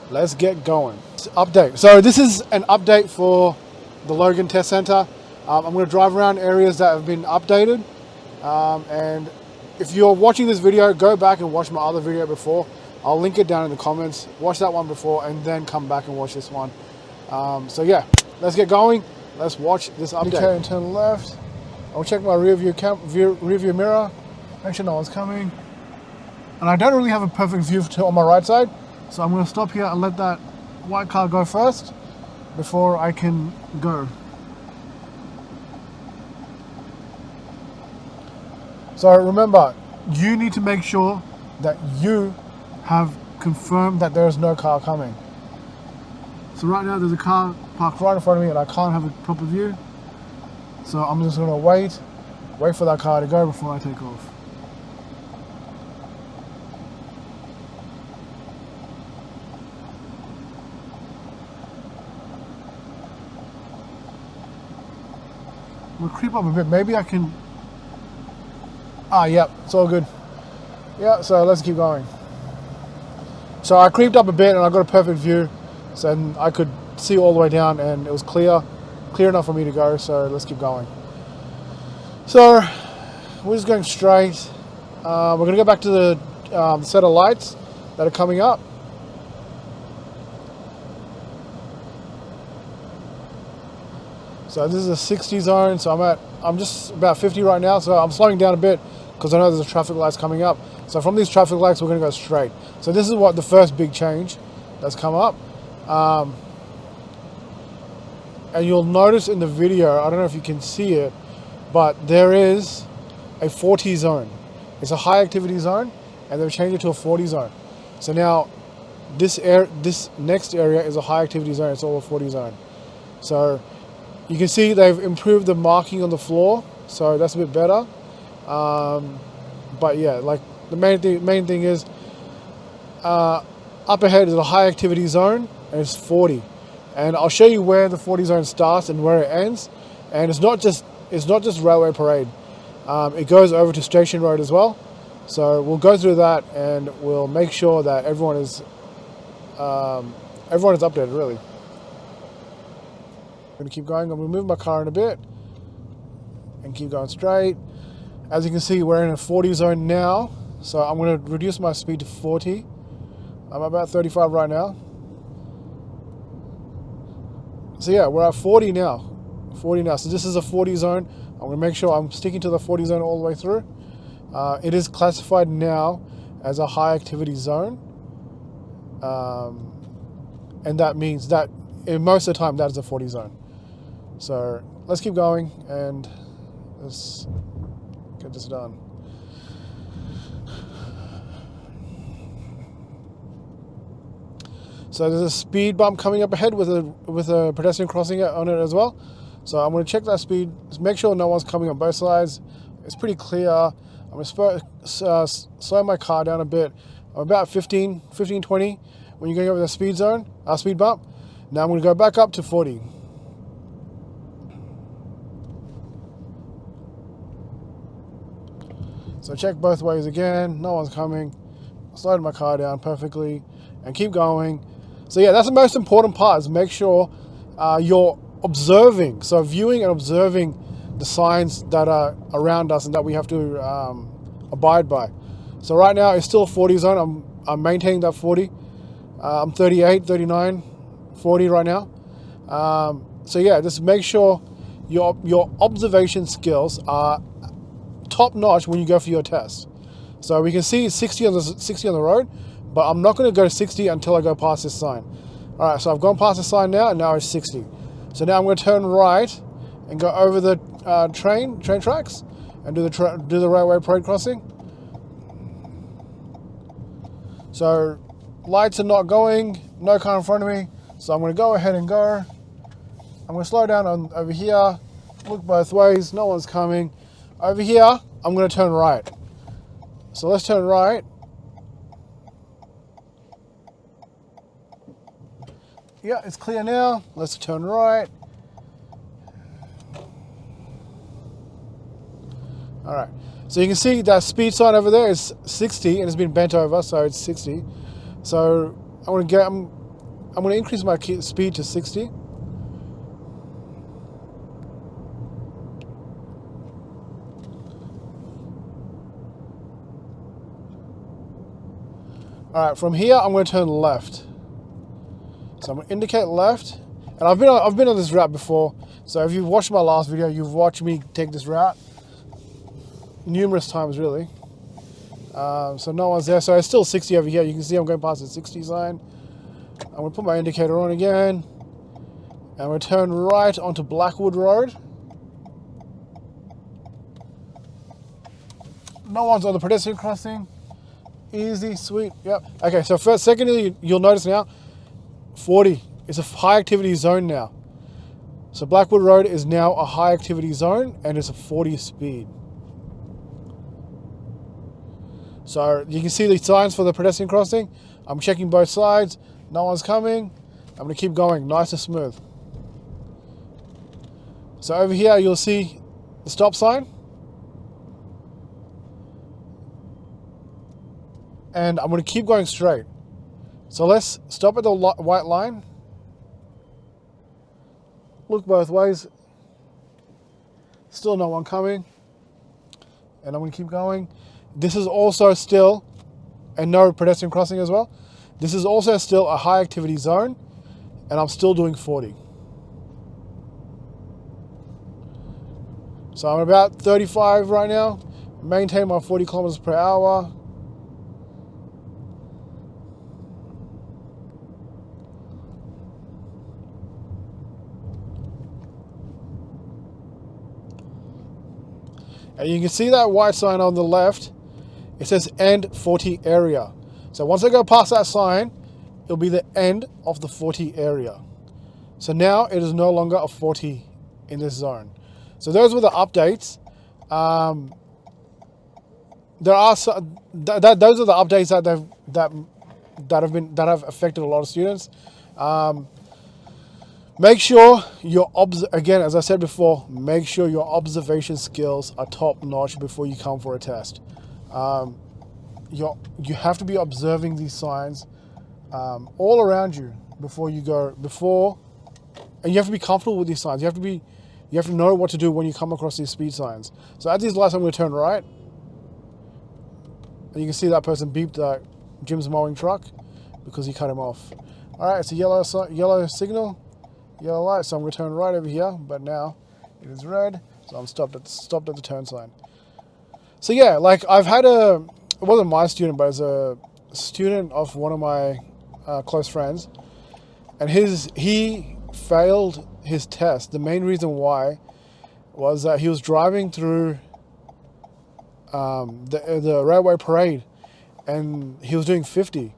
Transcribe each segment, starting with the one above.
let's get going. Update. So this is an update for the Logan Test Center. I'm going to drive around areas that have been updated. And if you're watching this video, go back and watch my other video before. I'll link it down in the comments. Watch that one before and then come back and watch this one. So yeah, let's get going. Let's watch this update. Okay, and turn left. I'll check my rear view mirror. Make sure no one's coming. And I don't really have a perfect view on my right side. So I'm going to stop here and let that white car go first before I can go. So remember, you need to make sure that you have confirmed that there is no car coming. So right now there's a car parked right in front of me and I can't have a proper view. So I'm just going to wait for that car to go before I take off. We'll creep up a bit. Maybe I can... yep, it's all good. Yeah, so let's keep going. So I creeped up a bit and I got a perfect view. So I could see all the way down and it was clear enough for me to go. So let's keep going. So we're just going straight. We're going to go back to the set of lights that are coming up. So this is a 60 zone, so I'm just about 50 right now, so I'm slowing down a bit because I know there's a traffic lights coming up. So from these traffic lights, we're going to go straight. So this is what the first big change that's come up. And you'll notice in the video, I don't know if you can see it, but there is a 40 zone. It's a high activity zone, and they've changed it to a 40 zone. So now this next area is a high activity zone. It's all a 40 zone. So you can see they've improved the marking on the floor, so that's a bit better. But yeah, like the main thing is up ahead is a high activity zone, and it's 40. And I'll show you where the 40 zone starts and where it ends. And it's not just Railway Parade. It goes over to Station Road as well. So we'll go through that and we'll make sure that everyone is updated really. I'm going to keep going. I'm going to move my car in a bit and keep going straight. As you can see, we're in a 40 zone now. So I'm going to reduce my speed to 40. I'm about 35 right now. So yeah, we're at 40 now. 40 now. So this is a 40 zone. I'm going to make sure I'm sticking to the 40 zone all the way through. It is classified now as a high activity zone. And that means that most of the time that is a 40 zone. So let's keep going and let's get this done. So there's a speed bump coming up ahead with a pedestrian crossing on it as well. So I'm going to check that speed, make sure no one's coming on both sides. It's pretty clear. I'm going to slow my car down a bit. I'm about 15, 20 when you're going over the speed bump. Now I'm going to go back up to 40. So check both ways again. No one's coming. Slowed my car down perfectly and keep going. So yeah, that's the most important part, is make sure you're observing. So viewing and observing the signs that are around us and that we have to abide by. So right now it's still a 40 zone. I'm maintaining that 40. I'm 38, 39, 40 right now. So yeah, just make sure your observation skills are top notch when you go for your test. So we can see 60 on the road, but I'm not going to go to 60 until I go past this sign. All right, so I've gone past the sign now, and now it's 60. So now I'm going to turn right and go over the train tracks and do the Railway Parade crossing. So lights are not going, no car in front of me, so I'm going to go ahead and go. I'm going to slow down over here, look both ways, no one's coming. Over here, I'm going to turn right. So let's turn right. Yeah, it's clear now. Let's turn right. All right. So you can see that speed sign over there is 60 and it's been bent over, so it's 60. So I'm I'm going to increase my speed to 60. All right, from here I'm going to turn left. So I'm going to indicate left, and I've been on this route before. So if you've watched my last video, you've watched me take this route numerous times, really. So no one's there. So it's still 60 over here. You can see I'm going past the 60 sign. I'm going to put my indicator on again, and I'm going to turn right onto Blackwood Road. No one's on the pedestrian crossing. Easy, sweet, yep. Okay, so secondly, you'll notice now, 40. It's a high activity zone now. So Blackwood Road is now a high activity zone, and it's a 40 speed. So you can see the signs for the pedestrian crossing. I'm checking both sides. No one's coming. I'm going to keep going, nice and smooth. So over here, you'll see the stop sign. And I'm going to keep going straight. So let's stop at the white line. Look both ways. Still no one coming. And I'm going to keep going. This is also still, and no pedestrian crossing as well. This is also still a high activity zone, and I'm still doing 40. So I'm about 35 right now. Maintain my 40 kilometers per hour. And you can see that white sign on the left. It says end 40 area. So once I go past that sign, it'll be the end of the 40 area. So now it is no longer a 40 in this zone. So those were the updates. Those are the updates that have affected a lot of students. Make sure again, as I said before, make sure your observation skills are top notch before you come for a test. You have to be observing these signs all around you before you go. And you have to be comfortable with these signs. You have to know what to do when you come across these speed signs. So at these lights, I'm going to turn right, and you can see that person beeped Jim's mowing truck because he cut him off. All right, it's a yellow signal. Yellow light, so I'm going to turn right over here, but now it is red, so I'm stopped at the turn sign. So yeah, like it wasn't my student, but it's a student of one of my close friends, and he failed his test. The main reason why was that he was driving through the railway parade, and he was doing 50,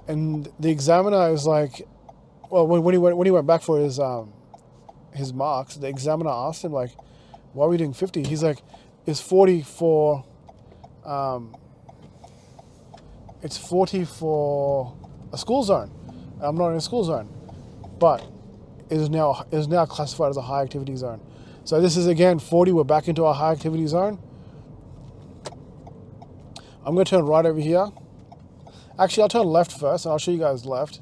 and the examiner is like, well, when he went back for his marks, the examiner asked him, like, why are we doing 50? He's like, it's 40 for a school zone. I'm not in a school zone, but it is now classified as a high activity zone. So this is again 40. We're back into our high activity zone. I'm going to turn right over here. Actually, I'll turn left first, and I'll show you guys left.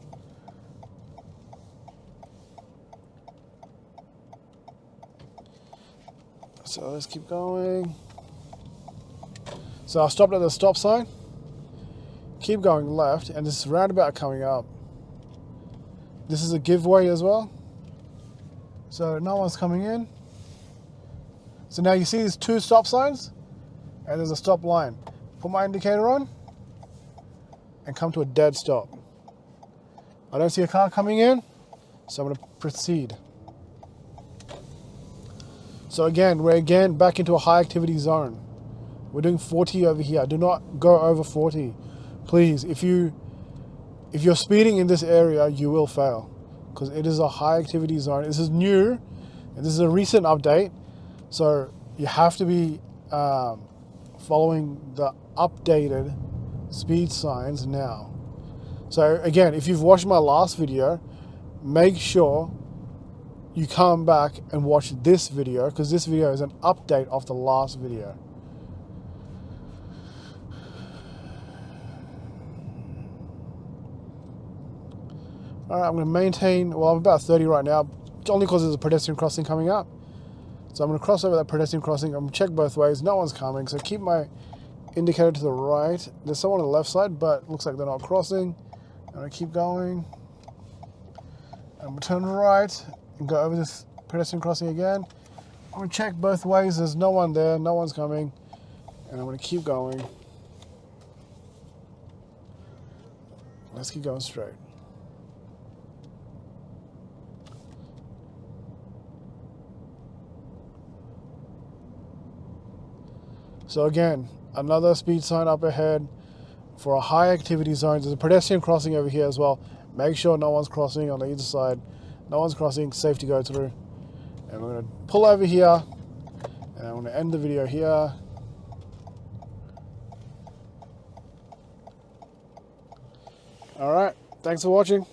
So let's keep going. So I stopped at the stop sign. Keep going left, and this roundabout coming up. This is a giveaway as well. So no one's coming in. So now you see these two stop signs, and there's a stop line. Put my indicator on, and come to a dead stop. I don't see a car coming in, so I'm going to proceed. So again, we're back into a high activity zone. We're doing 40 over here. Do not go over 40. Please, if you're speeding in this area, you will fail, because it is a high activity zone. This is new, and this is a recent update. So you have to be following the updated speed signs now. So again, if you've watched my last video, make sure you come back and watch this video, because this video is an update of the last video. All right, I'm going to maintain, well, I'm about 30 right now, only because there's a pedestrian crossing coming up. So I'm going to cross over that pedestrian crossing. I'm going to check both ways. No one's coming, so keep my indicator to the right. There's someone on the left side, but looks like they're not crossing. I'm going to keep going. I'm going to turn right and go over this pedestrian crossing again. I'm going to check both ways. There's no one there. No one's coming. And I'm going to keep going. Let's keep going straight. So again, another speed sign up ahead for a high activity zone. There's a pedestrian crossing over here as well. Make sure no one's crossing on either side. No one's crossing, safe to go through. And we're going to pull over here. And I'm going to end the video here. All right, thanks for watching.